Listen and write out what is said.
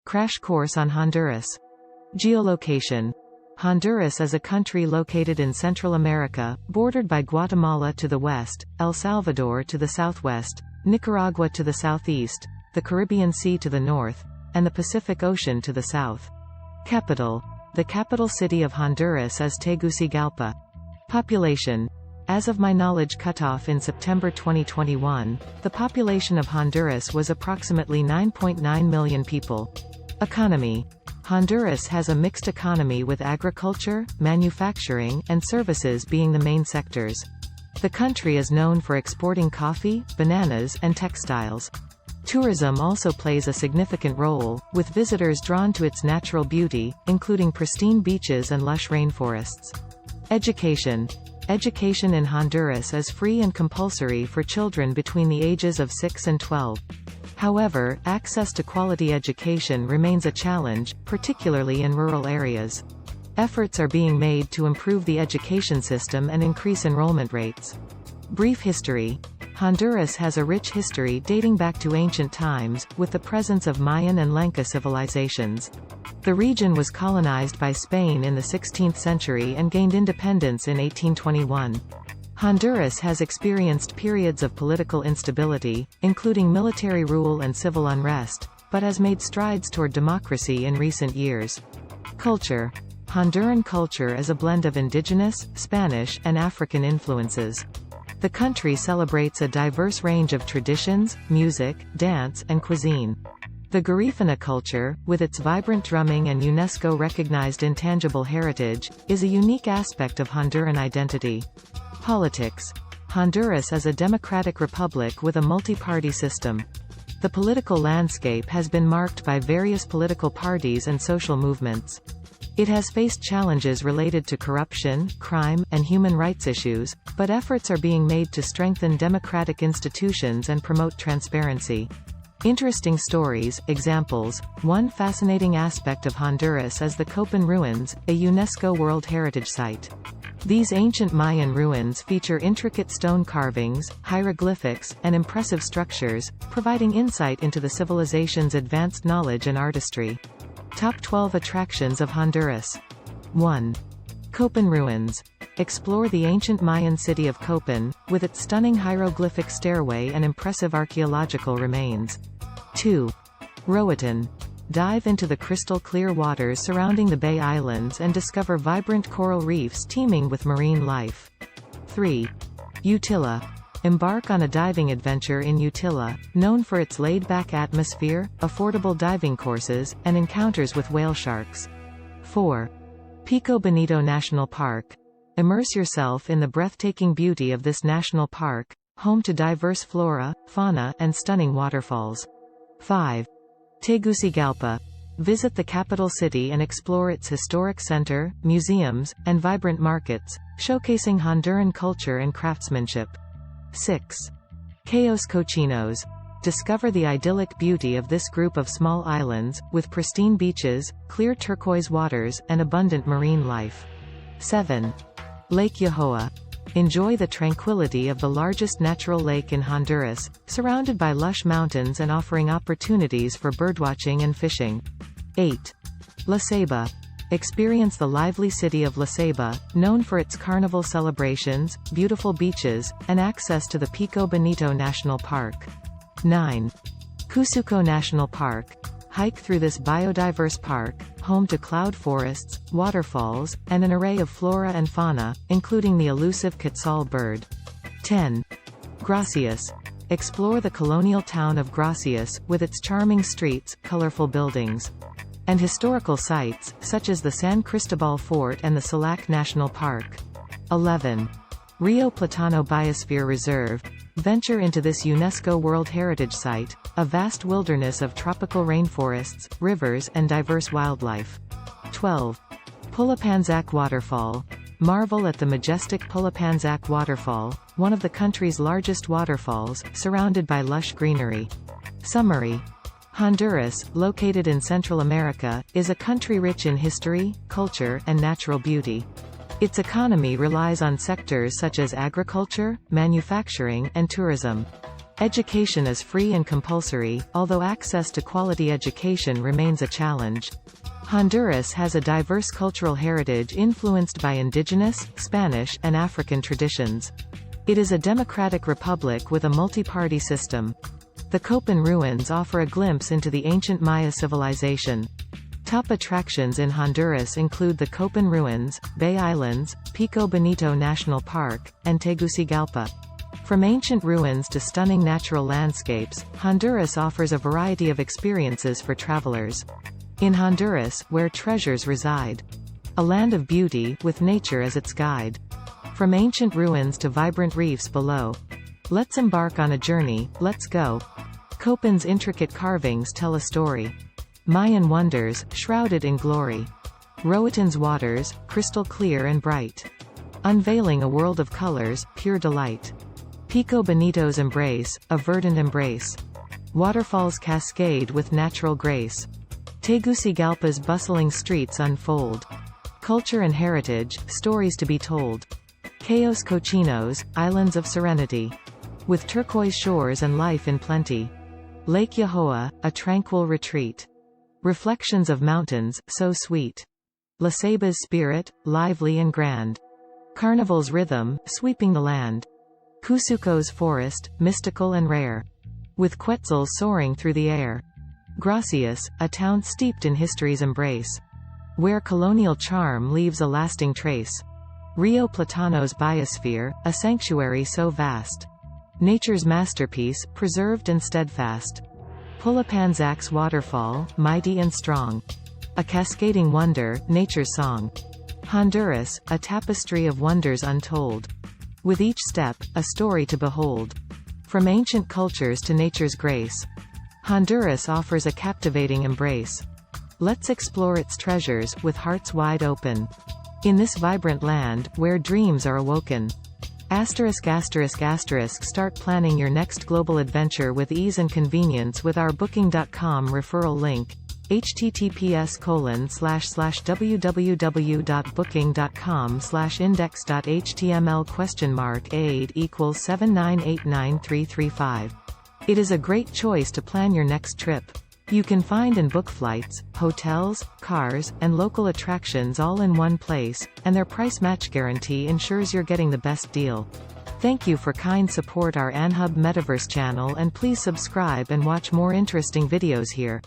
Crash course on Honduras. Geolocation. Honduras is a country located in Central America, bordered by Guatemala to the west, El Salvador to the southwest, Nicaragua to the southeast, the Caribbean Sea to the north, and the Pacific Ocean to the south. Capital. The capital city of Honduras is Tegucigalpa. Population. As of my knowledge cutoff in September 2021, the population of Honduras was approximately 9.9 million people. Economy. Honduras has a mixed economy with agriculture, manufacturing, and services being the main sectors. The country is known for exporting coffee, bananas, and textiles. Tourism also plays a significant role, with visitors drawn to its natural beauty, including pristine beaches and lush rainforests. Education. Education in Honduras is free and compulsory for children between the ages of 6 and 12. However, access to quality education remains a challenge, particularly in rural areas. Efforts are being made to improve the education system and increase enrollment rates. Brief history. Honduras has a rich history dating back to ancient times, with the presence of Mayan and Lenca civilizations. The region was colonized by Spain in the 16th century and gained independence in 1821. Honduras has experienced periods of political instability, including military rule and civil unrest, but has made strides toward democracy in recent years. Culture. Honduran culture is a blend of indigenous, Spanish, and African influences. The country celebrates a diverse range of traditions, music, dance, and cuisine. The Garifuna culture, with its vibrant drumming and UNESCO-recognized intangible heritage, is a unique aspect of Honduran identity. Politics. Honduras is a democratic republic with a multi-party system. The political landscape has been marked by various political parties and social movements. It has faced challenges related to corruption, crime, and human rights issues, but efforts are being made to strengthen democratic institutions and promote transparency. Interesting stories, examples. One fascinating aspect of Honduras is the Copan Ruins, a UNESCO World Heritage Site. These ancient Mayan ruins feature intricate stone carvings, hieroglyphics, and impressive structures, providing insight into the civilization's advanced knowledge and artistry. Top 12 attractions of Honduras. 1. Copan Ruins. Explore the ancient Mayan city of Copan, with its stunning hieroglyphic stairway and impressive archaeological remains. 2. Roatan. Dive into the crystal-clear waters surrounding the Bay Islands and discover vibrant coral reefs teeming with marine life. 3. Utila. Embark on a diving adventure in Utila, known for its laid-back atmosphere, affordable diving courses, and encounters with whale sharks. 4. Pico Bonito National Park. Immerse yourself in the breathtaking beauty of this national park, home to diverse flora, fauna, and stunning waterfalls. 5. Tegucigalpa. Visit the capital city and explore its historic center, museums, and vibrant markets, showcasing Honduran culture and craftsmanship. 6. Cayos Cochinos. Discover the idyllic beauty of this group of small islands, with pristine beaches, clear turquoise waters, and abundant marine life. 7. Lake Yohoa. Enjoy the tranquility of the largest natural lake in Honduras, surrounded by lush mountains and offering opportunities for birdwatching and fishing. 8. La Ceiba. Experience the lively city of La Ceiba, known for its carnival celebrations, beautiful beaches, and access to the Pico Bonito National Park. 9. Cusuco National Park. Hike through this biodiverse park, home to cloud forests, waterfalls, and an array of flora and fauna, including the elusive quetzal bird. 10. Gracias. Explore the colonial town of Gracias, with its charming streets, colorful buildings, and historical sites, such as the San Cristobal Fort and the Salac National Park. 11. Rio Platano Biosphere Reserve. Venture into this UNESCO World Heritage Site, a vast wilderness of tropical rainforests, rivers, and diverse wildlife. 12. Pulapanzac Waterfall. Marvel at the majestic Pulapanzac Waterfall, one of the country's largest waterfalls, surrounded by lush greenery. Summary. Honduras, located in Central America, is a country rich in history, culture, and natural beauty. Its economy relies on sectors such as agriculture, manufacturing, and tourism. Education is free and compulsory, although access to quality education remains a challenge. Honduras has a diverse cultural heritage influenced by indigenous, Spanish, and African traditions. It is a democratic republic with a multi-party system. The Copan ruins offer a glimpse into the ancient Maya civilization. Top attractions in Honduras include the Copan ruins, Bay Islands, Pico Bonito National Park, and Tegucigalpa. From ancient ruins to stunning natural landscapes, Honduras offers a variety of experiences for travelers. In Honduras, where treasures reside. A land of beauty, with nature as its guide. From ancient ruins to vibrant reefs below. Let's embark on a journey, let's go. Copan's intricate carvings tell a story. Mayan wonders, shrouded in glory. Roatan's waters, crystal clear and bright. Unveiling a world of colors, pure delight. Pico Bonito's embrace, a verdant embrace. Waterfalls cascade with natural grace. Tegucigalpa's bustling streets unfold. Culture and heritage, stories to be told. Cayos Cochinos, islands of serenity. With turquoise shores and life in plenty. Lake Yahoa, a tranquil retreat. Reflections of mountains, so sweet. La Ceba's spirit, lively and grand. Carnival's rhythm, sweeping the land. Cusuco's forest, mystical and rare. With quetzals soaring through the air. Gracias, a town steeped in history's embrace. Where colonial charm leaves a lasting trace. Rio Platano's biosphere, a sanctuary so vast. Nature's masterpiece, preserved and steadfast. Pulapanzac's waterfall, mighty and strong. A cascading wonder, nature's song. Honduras, a tapestry of wonders untold. With each step, a story to behold. From ancient cultures to nature's grace. Honduras offers a captivating embrace. Let's explore its treasures, with hearts wide open. In this vibrant land, where dreams are awoken. Start planning your next global adventure with ease and convenience with our Booking.com referral link. https://www.booking.com/index.html $8 = 7989335. It is a great choice to plan your next trip. You can find and book flights, hotels, cars, and local attractions all in one place, and their price match guarantee ensures you're getting the best deal. Thank you for kind support our Anhub Metaverse channel, and please subscribe and watch more interesting videos here.